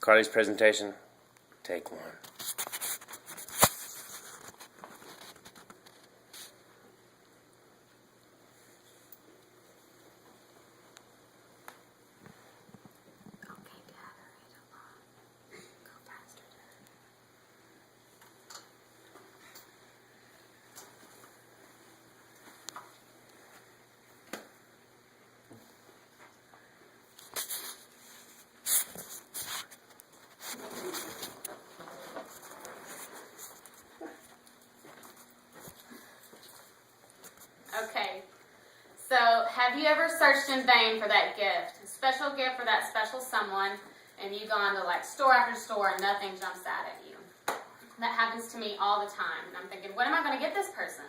Karli's presentation, take one. Okay, gather it along. Go faster. Okay, so have you ever searched in vain for that gift, a special gift for that special someone, and you gone to like store after store and nothing jumps out at you? That happens to me all the time, and I'm thinking, what am I going to get this person?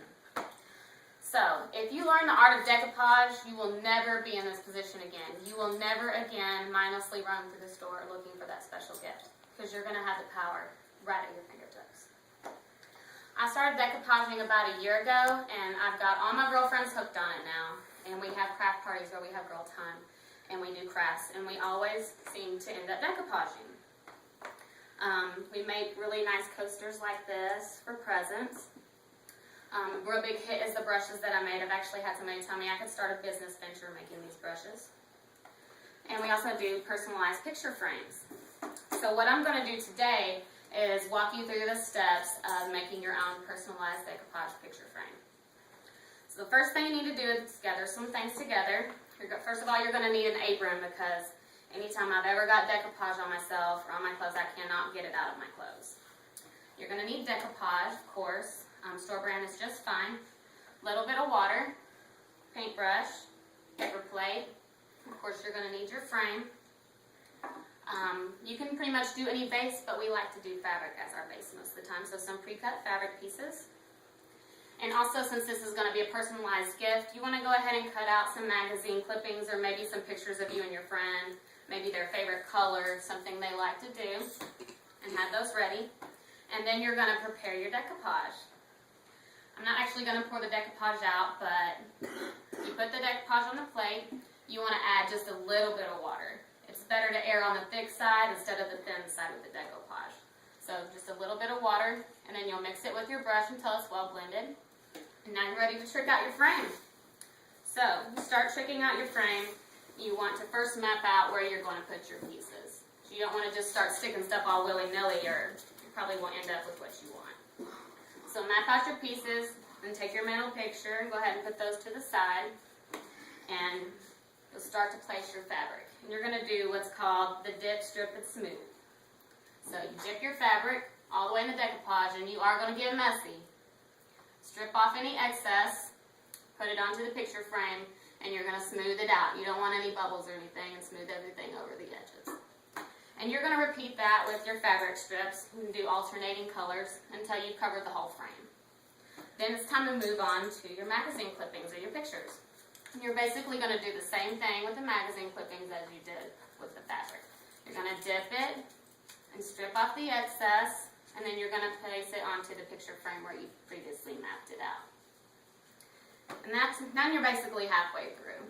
So, if you learn the art of decoupage, you will never be in this position again. You will never again mindlessly run through the store looking for that special gift, because you're going to have the power right at your fingertips. I started decoupaging about a year ago, and I've got all my girlfriends hooked on it now. And we have craft parties where we have girl time, and we do crafts, and we always seem to end up decoupaging. We make really nice coasters like this for presents. A real big hit is the brushes that I made. I've actually had somebody tell me I could start a business venture making these brushes. And we also do personalized picture frames. So what I'm going to do today is walk you through the steps of making your own personalized decoupage picture frame. So the first thing you need to do is gather some things together. First of all, you're going to need an apron, because anytime I've ever got decoupage on myself or on my clothes, I cannot get it out of my clothes. You're going to need decoupage, of course. Store brand is just fine. A little bit of water, paintbrush, paper plate. Of course, you're going to need your frame. You can pretty much do any base, but we like to do fabric as our base most of the time, so some pre-cut fabric pieces. And also, since this is going to be a personalized gift, you want to go ahead and cut out some magazine clippings or maybe some pictures of you and your friend, maybe their favorite color, something they like to do, and have those ready. And then you're going to prepare your decoupage. I'm not actually going to pour the decoupage out, but you put the decoupage on the plate, you want to add just a little bit of water. It's better to err on the thick side instead of the thin side with the decoupage. So just a little bit of water, and then you'll mix it with your brush until it's well blended. And now you're ready to trick out your frame. So, to start tricking out your frame, you want to first map out where you're going to put your pieces. So you don't want to just start sticking stuff all willy-nilly, or you probably won't end up with what you want. So map out your pieces, then take your mental picture and go ahead and put those to the side. And you'll start to place your fabric. And you're going to do what's called the dip, strip, and smooth. So you dip your fabric all the way in the decoupage, and you are going to get messy. Strip off any excess, put it onto the picture frame, and you're going to smooth it out. You don't want any bubbles or anything, and smooth everything over the edges. And you're going to repeat that with your fabric strips. You can do alternating colors until you've covered the whole frame. Then it's time to move on to your magazine clippings or your pictures. And you're basically going to do the same thing with the magazine clippings as you did with the fabric. You're going to dip it and strip off the excess, and then you're going to place it onto the picture frame where you previously mapped it out. And now you're basically halfway through.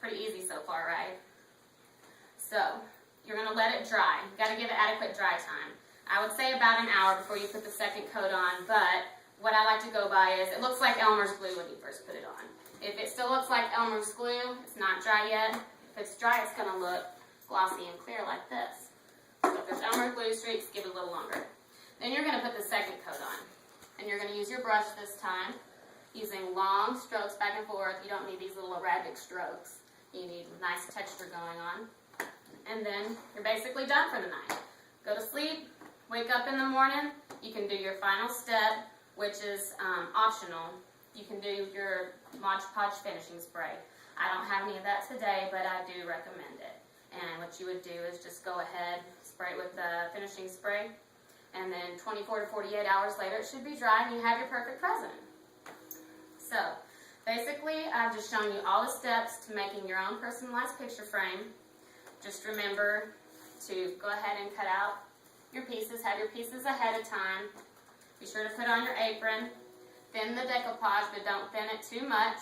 Pretty easy so far, right? So, you're going to let it dry. You've got to give it adequate dry time. I would say about an hour before you put the second coat on, but what I like to go by is it looks like Elmer's glue when you first put it on. If it still looks like Elmer's glue, it's not dry yet. If it's dry, it's going to look glossy and clear like this. So if there's Elmer's glue streaks, give it a little longer. Then you're going to put the second coat on. And you're going to use your brush this time, using long strokes back and forth. You don't need these little erratic strokes. You need nice texture going on. And then you're basically done for the night. Go to sleep, wake up in the morning. You can do your final step, which is optional. You can do your Mod Podge finishing spray. I don't have any of that today, but I do recommend it. And what you would do is just go ahead, spray it with the finishing spray, and then 24 to 48 hours later it should be dry and you have your perfect present. So, basically I've just shown you all the steps to making your own personalized picture frame. Just remember to go ahead and cut out your pieces, have your pieces ahead of time. Be sure to put on your apron. Thin the decoupage, but don't thin it too much.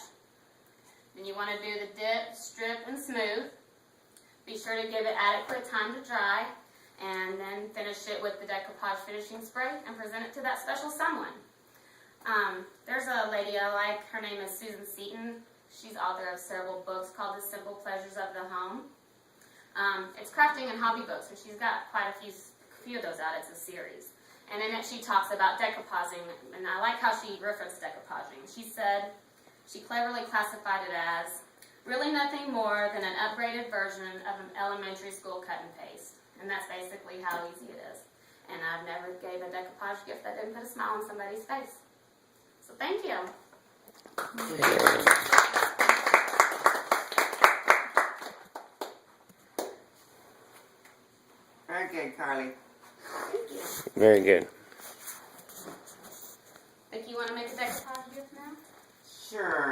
Then you want to do the dip, strip, and smooth. Be sure to give it adequate time to dry. and then finish it with the decoupage finishing spray and present it to that special someone. There's a lady I like. Her name is Susan Seaton. She's author of several books called The Simple Pleasures of the Home. It's crafting and hobby books, and she's got quite a few of those out. It's a series. And in it she talks about decoupaging, and I like how she referenced decoupaging. She said she cleverly classified it as really nothing more than an upgraded version of an elementary school cut and paste. And that's basically how easy it is. And I've never gave a decoupage gift that didn't put a smile on somebody's face. So thank you. Very good, Karli. Thank you. Very good. Think you want to make a decoupage gift now? Sure.